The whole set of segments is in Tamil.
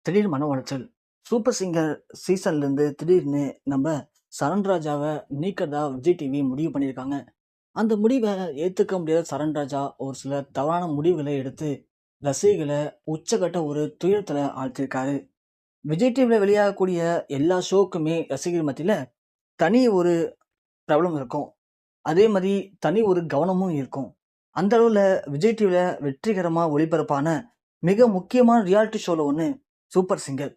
திடீர் மன உளைச்சல். சூப்பர் சிங்கர் சீசன்லேருந்து திடீர்னு நம்ம சரண்ராஜாவை நீக்கிறதா விஜய் டிவி முடிவு பண்ணியிருக்காங்க. அந்த முடிவை ஏற்றுக்க முடியாத சரண்ராஜா ஒரு சில தவறான முடிவுகளை எடுத்து ரசிகர்களை உச்சக்கட்ட ஒரு துயரத்தில் ஆழ்த்தியிருக்காரு. விஜய் டிவியில் வெளியாகக்கூடிய எல்லா ஷோக்குமே ரசிகர் மத்தியில் தனி ஒரு பிரபலம் இருக்கும். அதே மாதிரி தனி ஒரு கவனமும் இருக்கும். அந்த அளவில் விஜய் டிவியில் வெற்றிகரமாக ஒளிபரப்பான மிக முக்கியமான ரியாலிட்டி ஷோவில் ஒன்று சூப்பர் சிங்கர்.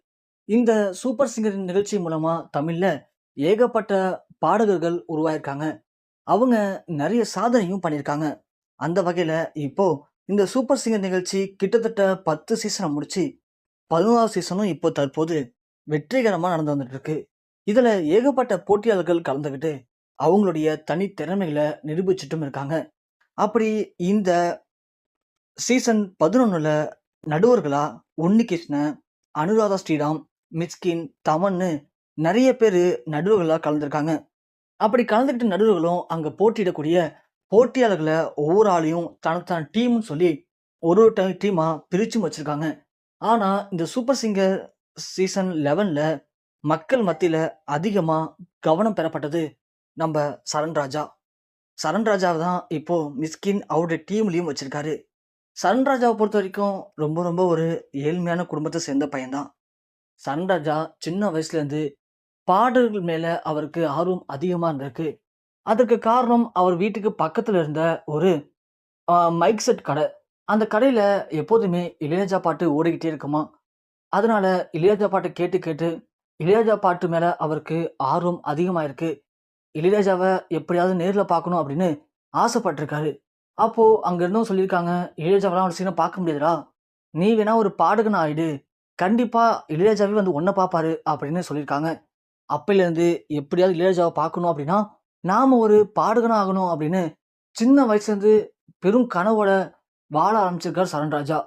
இந்த சூப்பர் சிங்கரின் நிகழ்ச்சி மூலமா தமிழ்ல ஏகப்பட்ட பாடகர்கள் உருவாயிருக்காங்க. அவங்க நிறைய சாதனையும் பண்ணியிருக்காங்க. அந்த வகையில இப்போ இந்த சூப்பர் சிங்கர் நிகழ்ச்சி கிட்டத்தட்ட 10 சீசனை முடிச்சு 11வது சீசனும் இப்போ தற்போது வெற்றிகரமா நடந்து வந்துட்டு இருக்கு. இதுல ஏகப்பட்ட போட்டியாளர்கள் கலந்துக்கிட்டு அவங்களுடைய தனி திறமைகளை நிரூபிச்சுட்டும் இருக்காங்க. அப்படி இந்த சீசன் 11ல நடுவர்களா உன்னிகிருஷ்ணன், அனுராதா ஸ்ரீராம், மிஸ்கின், தமன்னு நிறைய பேர் நடுவர்களாக கலந்துருக்காங்க. அப்படி கலந்துக்கிட்ட நடுவர்களும் அங்கே போட்டியிடக்கூடிய போட்டியாளர்களை ஒவ்வொரு ஆளையும் தனத்தான டீம்னு சொல்லி ஒரு டீமாக பிரிச்சும் வச்சுருக்காங்க. ஆனால் இந்த சூப்பர் சிங்கர் சீசன் 11ல் மக்கள் மத்தியில் அதிகமாக கவனம் பெறப்பட்டது நம்ம சரண்ராஜா. சரண்ராஜாவை தான் இப்போது மிஸ்கின் அவருடைய டீம்லேயும் வச்சுருக்காரு. சரண்ராஜாவை பொறுத்த வரைக்கும் ரொம்ப ரொம்ப ஒரு ஏழ்மையான குடும்பத்தை சேர்ந்த பையன்தான். சரண்ராஜா சின்ன வயசுலேருந்து பாடல்கள் மேலே அவருக்கு ஆர்வம் அதிகமாக இருந்திருக்கு. அதுக்கு காரணம் அவர் வீட்டுக்கு பக்கத்தில் இருந்த ஒரு மைக் செட் கடை. அந்த கடையில் எப்போதுமே இளையராஜா பாட்டு ஓடிக்கிட்டே இருக்குமா. அதனால இளையராஜா பாட்டு கேட்டு கேட்டு இளையராஜா பாட்டு மேலே அவருக்கு ஆர்வம் அதிகமாக இருக்கு. இளையராஜாவை எப்படியாவது நேரில் பார்க்கணும் அப்படின்னு ஆசைப்பட்டிருக்காரு. அப்போது அங்கே இருந்தும் சொல்லியிருக்காங்க, இளையராஜாவெல்லாம் ஒரு சீனை பார்க்க முடியாதுடா, நீ வேணா ஒரு பாடகன் ஆயிடு, கண்டிப்பாக இளையராஜாவே வந்து ஒன்றை பார்ப்பாரு அப்படின்னு சொல்லியிருக்காங்க. அப்பையிலேருந்து எப்படியாவது இளையராஜாவை பார்க்கணும் அப்படின்னா நாம் ஒரு பாடகனாக ஆகணும் அப்படின்னு சின்ன வயசுலேருந்து பெரும் கனவோட வாழ ஆரம்பிச்சிருக்கார் சரண்ராஜா.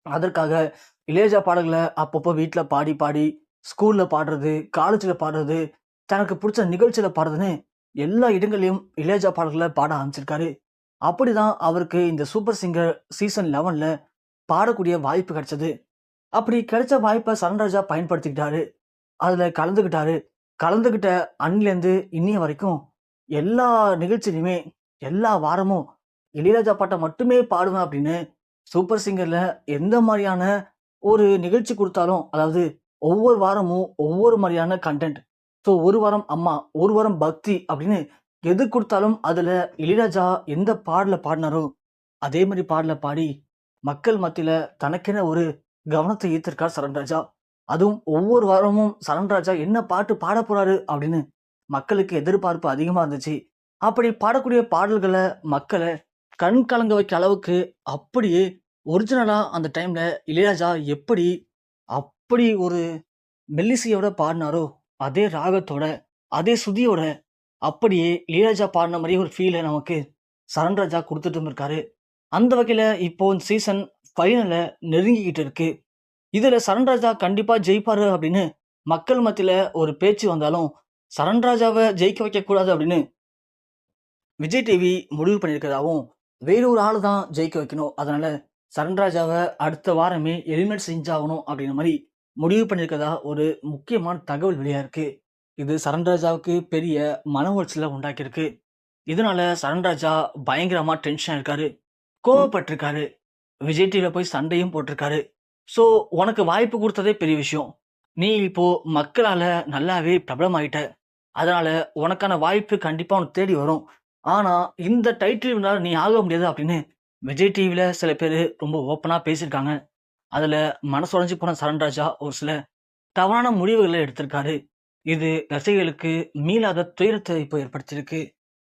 அதற்காக இளையராஜா பாடல்களை அப்பப்போ வீட்டில் பாடி பாடி ஸ்கூலில் பாடுறது, காலேஜில் பாடுறது, தனக்கு பிடிச்ச நிகழ்ச்சியில் பாடுறதுன்னு எல்லா இடங்களையும் இளையராஜா பாடல்களை பாட ஆரம்பிச்சிருக்காரு. அப்படிதான் அவருக்கு இந்த சூப்பர் சிங்கர் சீசன் 11ல் பாடக்கூடிய வாய்ப்பு கிடைச்சது. அப்படி கிடைச்ச வாய்ப்பை சரண்ராஜா பயன்படுத்திக்கிட்டாரு. அதில் கலந்துக்கிட்ட அன்னிலேருந்து இன்னிய வரைக்கும் எல்லா நிகழ்ச்சியிலுமே எல்லா வாரமும் இளையராஜா பாட்டை மட்டுமே பாடுவேன் அப்படின்னு சூப்பர் சிங்கரில் எந்த மாதிரியான ஒரு நிகழ்ச்சி கொடுத்தாலும், அதாவது ஒவ்வொரு வாரமும் ஒவ்வொரு மாதிரியான கண்டென்ட். ஸோ ஒரு வாரம் அம்மா, ஒரு வாரம் பக்தி அப்படின்னு எது கொடுத்தாலும் அதில் இளையராஜா எந்த பாடலை பாடினாரோ அதே மாதிரி பாடலை பாடி மக்கள் மத்தியில் தனக்கென ஒரு கவனத்தை ஈர்த்திருக்கார் சரண்ராஜா. அதுவும் ஒவ்வொரு வாரமும் சரண்ராஜா என்ன பாட்டு பாட போறாரு அப்படின்னு மக்களுக்கு எதிர்பார்ப்பு அதிகமாக இருந்துச்சு. அப்படி பாடக்கூடிய பாடல்களை மக்களை கண் கலங்க வைக்க அளவுக்கு அப்படியே ஒரிஜினலாக அந்த டைமில் இளையராஜா அப்படி ஒரு மெல்லிசையோட பாடினாரோ அதே ராகத்தோட அதே சுதியோட அப்படியே இளையராஜா பாடின மாதிரி ஒரு ஃபீலை நமக்கு சரண்ராஜா கொடுத்துட்டும் இருக்காரு. அந்த வகையில் இப்போ சீசன் ஃபைனலை நெருங்கிக்கிட்டு இருக்கு. இதில் சரண்ராஜா கண்டிப்பாக ஜெயிப்பாரு அப்படின்னு மக்கள் மத்தியில் ஒரு பேச்சு வந்தாலும் சரண்ராஜாவை ஜெயிக்க வைக்கக்கூடாது அப்படின்னு விஜய் டிவி முடிவு பண்ணியிருக்கிறதாவும், வேறொரு ஆள் தான் ஜெயிக்க வைக்கணும், அதனால் சரண்ராஜாவை அடுத்த வாரமே எலிமினேட் செஞ்சாகணும் அப்படிங்கிற மாதிரி முடிவு பண்ணியிருக்கிறதா ஒரு முக்கியமான தகவல் வெளியாக இருக்குது. இது சரண்ராஜாவுக்கு பெரிய மன உளைச்சலை உண்டாக்கியிருக்கு. இதனால சரண்ராஜா பயங்கரமாக டென்ஷன் இருக்காரு, கோவப்பட்டிருக்காரு, விஜய் டிவியில் போய் சண்டையும் போட்டிருக்காரு. ஸோ உனக்கு வாய்ப்பு கொடுத்ததே பெரிய விஷயம். நீ இப்போ மக்களால் நல்லாவே பிரபலமாயிட்ட. அதனால உனக்கான வாய்ப்பு கண்டிப்பாக உனக்கு தேடி வரும். ஆனால் இந்த டைட்டில் நீ ஆக முடியாது அப்படின்னு விஜய் டிவியில் சில பேர் ரொம்ப ஓப்பனாக பேசியிருக்காங்க. அதில் மனசுடைஞ்சு போன சரண்ராஜா ஒரு சில தவறான முடிவுகளை எடுத்திருக்காரு. இது ரசிகர்களுக்கு மீளாத துயரத்தை இப்போ ஏற்படுத்தியிருக்கு.